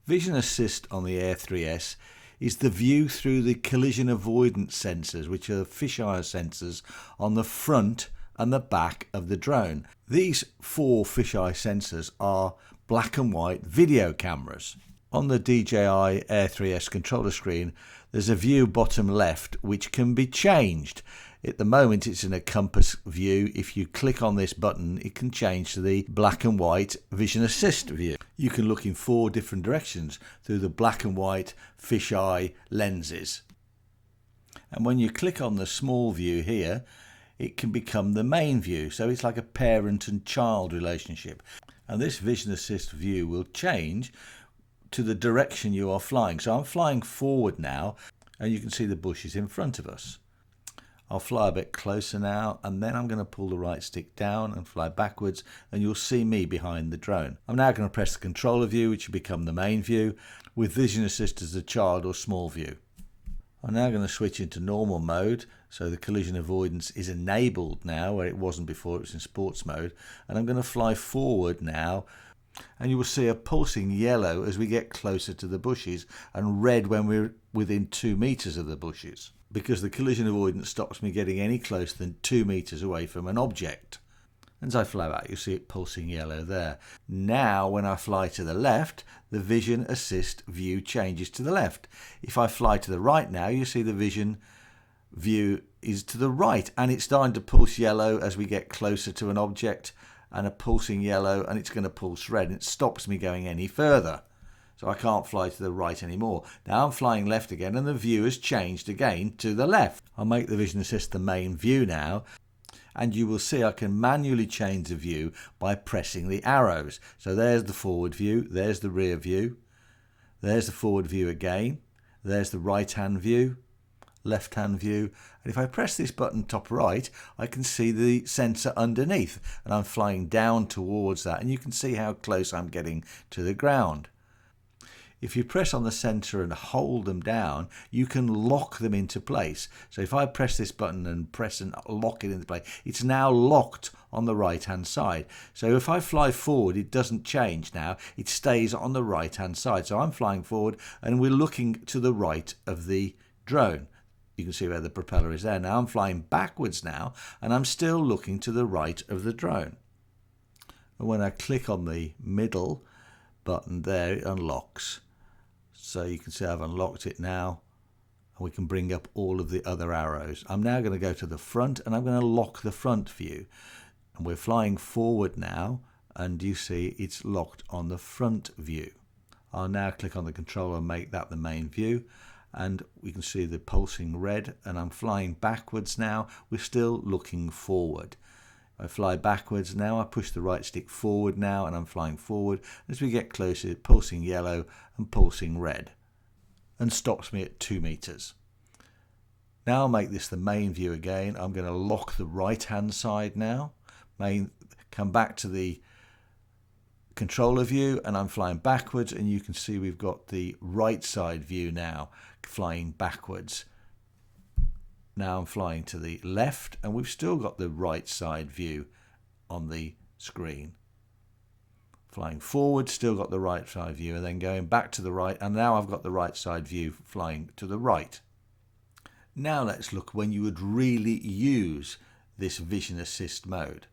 Vision Assist on the Air 3S is the view through the collision avoidance sensors, which are fisheye sensors on the front and the back of the drone. These 4 fisheye sensors are black and white video cameras. On the DJI Air 3S controller screen, there's a view bottom left which can be changed. At the moment it's in a compass view. If you click on this button, it can change to the black and white Vision Assist view. You can look in 4 different directions through the black and white fisheye lenses. And when you click on the small view here, it can become the main view. So it's like a parent and child relationship. And this Vision Assist view will change to the direction you are flying. So I'm flying forward now, and you can see the bushes in front of us. I'll fly a bit closer now, and then I'm going to pull the right stick down and fly backwards, and you'll see me behind the drone. I'm now going to press the controller view, which will become the main view, with Vision Assist as the child or small view. I'm now going to switch into normal mode, so the collision avoidance is enabled now, where it wasn't before. It was in sports mode, and I'm going to fly forward now, and you will see a pulsing yellow as we get closer to the bushes, and red when we're within 2 meters of the bushes, because the collision avoidance stops me getting any closer than 2 meters away from an object. And as I fly back, you'll see it pulsing yellow there. Now, when I fly to the left, the Vision Assist view changes to the left. If I fly to the right now, you see the vision view is to the right, and it's starting to pulse yellow as we get closer to an object, and a pulsing yellow, and it's going to pulse red, and it stops me going any further. So I can't fly to the right anymore. Now I'm flying left again, and the view has changed again to the left. I'll make the Vision Assist the main view now, and you will see I can manually change the view by pressing the arrows. So there's the forward view, there's the rear view, there's the forward view again, there's the right-hand view, left-hand view, and if I press this button top right, I can see the sensor underneath, and I'm flying down towards that, and you can see how close I'm getting to the ground. If you press on the sensor and hold them down, you can lock them into place. So if I press this button and press and lock it into place, it's now locked on the right hand side. So if I fly forward, it doesn't change now, it stays on the right hand side. So I'm flying forward, and we're looking to the right of the drone. You can see where the propeller is there. Now I'm flying backwards now, and I'm still looking to the right of the drone. And when I click on the middle button there, it unlocks. So you can see I've unlocked it now, and we can bring up all of the other arrows. I'm now going to go to the front, and I'm going to lock the front view. And we're flying forward now, and you see it's locked on the front view. I'll now click on the controller and make that the main view, and we can see the pulsing red, and I'm flying backwards now. We're still looking forward. I fly backwards now, I push the right stick forward now, and I'm flying forward. As we get closer, it's pulsing yellow and pulsing red, and stops me at 2 meters. Now I'll make this the main view again. I'm going to lock the right hand side now, come back to the controller view, and I'm flying backwards, and you can see we've got the right side view now, flying backwards. Now I'm flying to the left, and we've still got the right side view on the screen. Flying forward, still got the right side view, and then going back to the right, and now I've got the right side view flying to the right. Now let's look when you would really use this Vision Assist mode.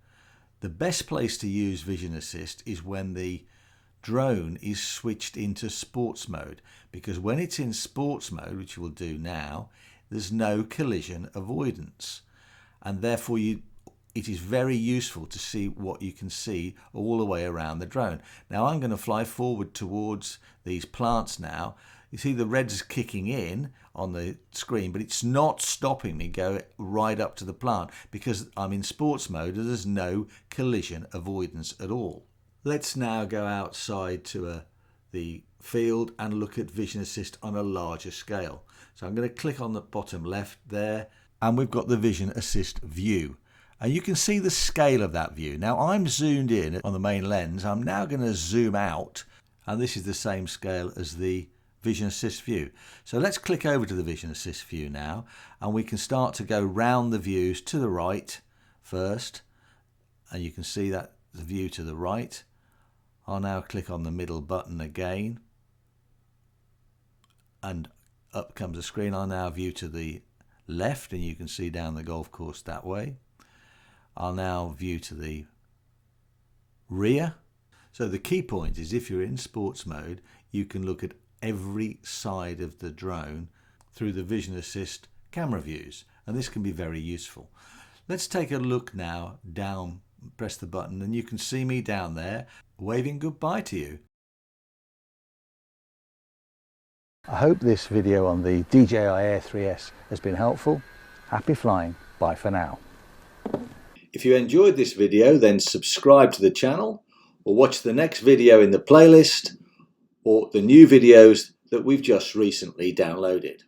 The best place to use Vision Assist is when the drone is switched into sports mode, because when it's in sports mode, which we'll do now, there's no collision avoidance, and therefore it is very useful to see what you can see all the way around the drone. Now I'm going to fly forward towards these plants now. You see the red's kicking in on the screen, but it's not stopping me go right up to the plant because I'm in sports mode and there's no collision avoidance at all. Let's now go outside to the field and look at Vision Assist on a larger scale. So I'm going to click on the bottom left there, and we've got the Vision Assist view. And you can see the scale of that view. Now I'm zoomed in on the main lens. I'm now going to zoom out, and this is the same scale as the Vision Assist view. So let's click over to the Vision Assist view now, and we can start to go round the views to the right first, and you can see that the view to the right. I'll now click on the middle button again, and up comes the screen. I'll now view to the left and you can see down the golf course that way. I'll now view to the rear. So the key point is, if you're in sports mode, you can look at every side of the drone through the Vision Assist camera views, and this can be very useful. Let's take a look now down, press the button, and you can see me down there waving goodbye to you. I hope this video on the DJI Air 3S has been helpful. Happy flying. Bye for now. If you enjoyed this video, then subscribe to the channel or watch the next video in the playlist or the new videos that we've just recently downloaded.